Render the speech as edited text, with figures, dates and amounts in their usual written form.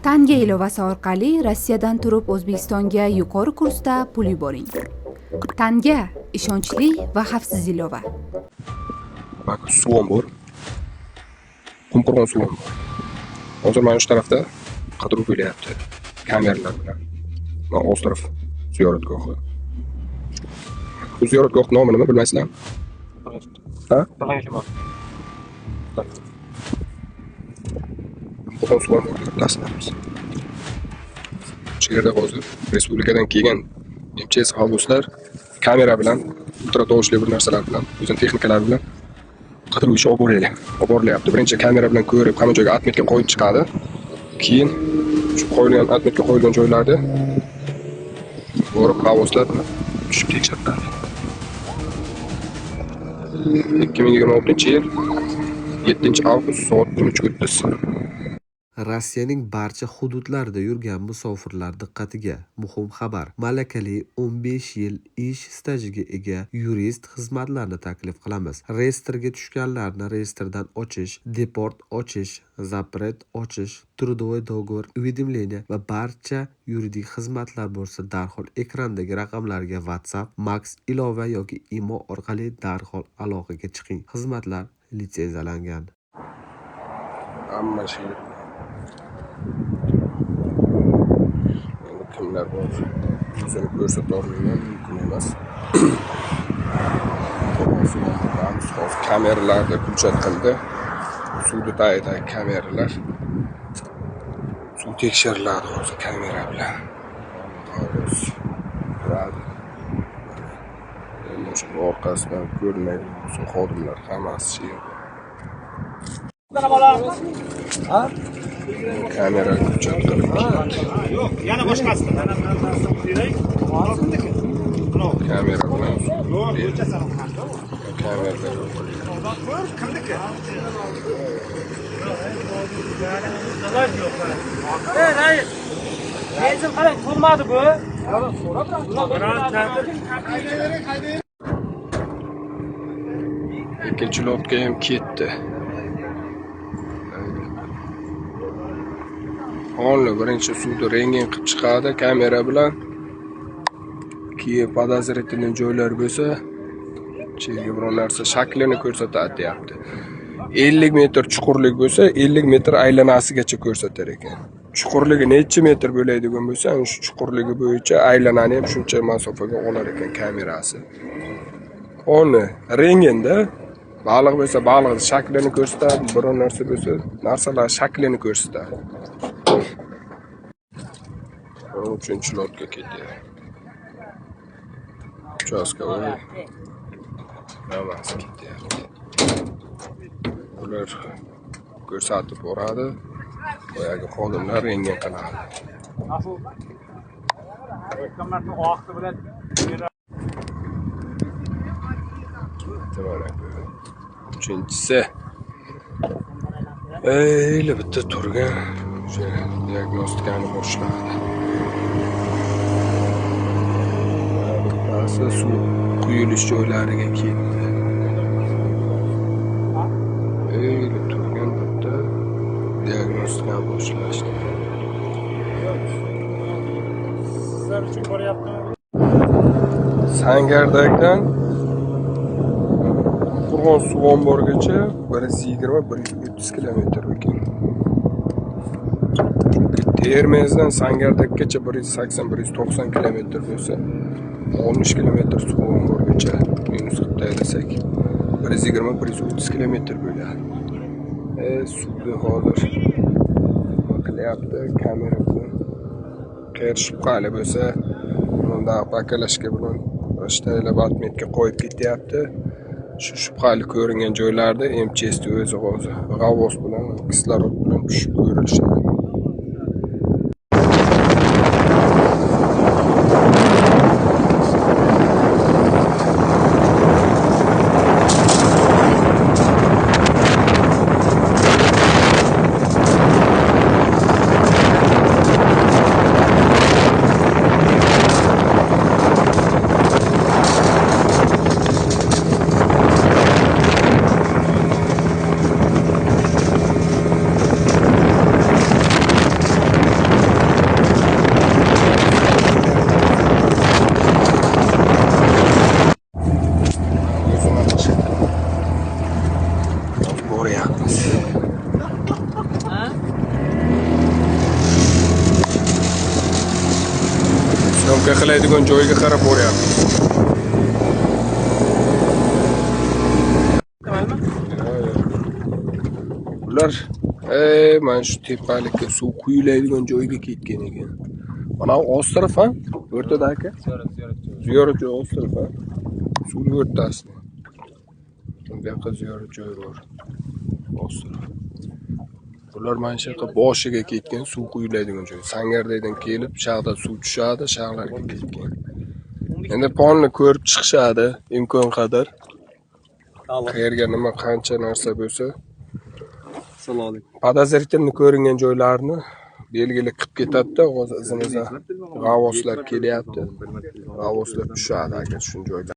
Tanga ilovasi orqali Rossiyadan turib O'zbekistonga yuqori kursda pul yuboring. Tanga ishonchli va xavfsiz ilova. Bak suvom bor. Qumqo'rg'on suvom bor. Hozir mana shu tarafda qidiruv bo'lyapti. Kameralar bilan. Mana o'z taraf ziyoratgohi. Bu ziyoratgoh nomi nima bilmaysizlarmi? Ha? Qumqo'rg'on suvom bor deb tasdiqlaymiz. Shu yerda hozir respublikadan kelgan MCS avtobuslar kamera bilan ultratovushli bir narsalar bilan, o'zini texnikalar bilan qidiruv ishi olib borilyapti. Birinchi kamera bilan ko'rib, hamma joyga atmetga qo'yib chiqadi. Keyin shu qo'yilgan atmetga qo'yilgan joylarda borib avtobuslar bilan tushib tekshiriladi. 2026-yil 7-avgust soat 13:30. Rossiyaning barcha hududlarida yurgan musofirlar diqqatiga muhim xabar. Malakali 15 yil ish stajiga ega yurist xizmatlarini taklif qilamiz. Reyestrga tushganlarni reyestrdan ochish, deport ochish, zapret ochish, трудовой договор, уведомление va barcha yuridik xizmatlar bo'lsa darhol ekrandagi raqamlarga WhatsApp, Max ilova yoki imo orqali darhol aloqaga chiqing. Xizmatlar litsenziyalangan. Hamma shay kimlar bor? O'zini ko'rsata olmayman, mumkin emas. Hozir kameralarda hujjat qildi. Suvda tayidagi kameralar. Suv tekshiriladi hozir kamera bilan. Turadi. Endi shu orqasidan ko'rinmaydi. Suv xodimlar hammasi shu yerda. Ha? Kamera hujjat qilib. Yo'q, yana boshqasi. Kamera bilan. Yo'q, Kamera. kimniki? Rais. Benzin qarang, to'lmadi bu. Ikkinchi lotga ham ketdi. Onli birinchi suvni rentgen qilib chiqadi kamera bilan. Keyin podozrительный joylar bo'lsa, chega biror narsa shaklini ko'rsatadi deyapti. 50 metr chuqurlik bo'lsa, 50 metr aylanasigacha ko'rsatar ekan. Chuqurligi necha metr bo'ladigan bo'lsa, ana shu chuqurligi bo'yicha aylanani ham shuncha masofaga olar ekan kamerasi. Uni rentgenda baliq bo'lsa, baliq shaklini ko'rsatadi, biror narsa bo'lsa, narsalar shaklini ko'rsatadi. Uchinchi lotga ketyapti. Uchastkavoy hammasi ketyapti. Ular ko'rsatib boradi. Boyagi xodimlar rentgen qiladi. Uchinchisi bitta turgan o'sha diagnostikani boshladi. Bittasi suv quyilish joylariga ketdi. Turgan bitta diagnostikani boshlashdi. Sizlar uchun boryaptimi? Sangardakdan Qurg'on suv omborigacha 120-130 kilometr ekan. Termizdan Sangardakgacha 180-190 kilometr bo'lsa, 60 kilometr suv omborigacha minus qilib 120-130 kilometr bo'ladi. Suvni hozir qilyapti kamera bilan. Qerishib qali bo'lsa, bunda pakalashga bilan rashtaylab atmetga qo'yib ketyapti. Shu shubhali ko'ringan joylarda MCS o'zi hozir g'avvos bilan kislorod bilan tushib ko'rilishadi. Posilka qiladigan joyga qarab boryapmiz. Ular mana shu tepalikka suv quyiladigan joyga ketgan ekan. Mana ost taraf ha? O'rtada aka? Ziyorat joyi ost taraf ha? Suvni o'rtasida. Bu yoqqa ziyorat joyi bor. Ost taraf. Ular mana shu yoqqa boshiga ketgan suv quyiladigan joy. Sangardaydan kelib, shaqda suv tushadi, shaqlarga ketgan. Endi ponni ko'rib chiqishadi imkon qadar. Qayerga nima qancha narsa bo'lsa, Assalomu alaykum. podozrительный ko'ringan joylarni belgilab qilib ketadi-da, o'zimizdan g'avvoslar kelyapti. G'avvoslar tushadi agar shu joyda.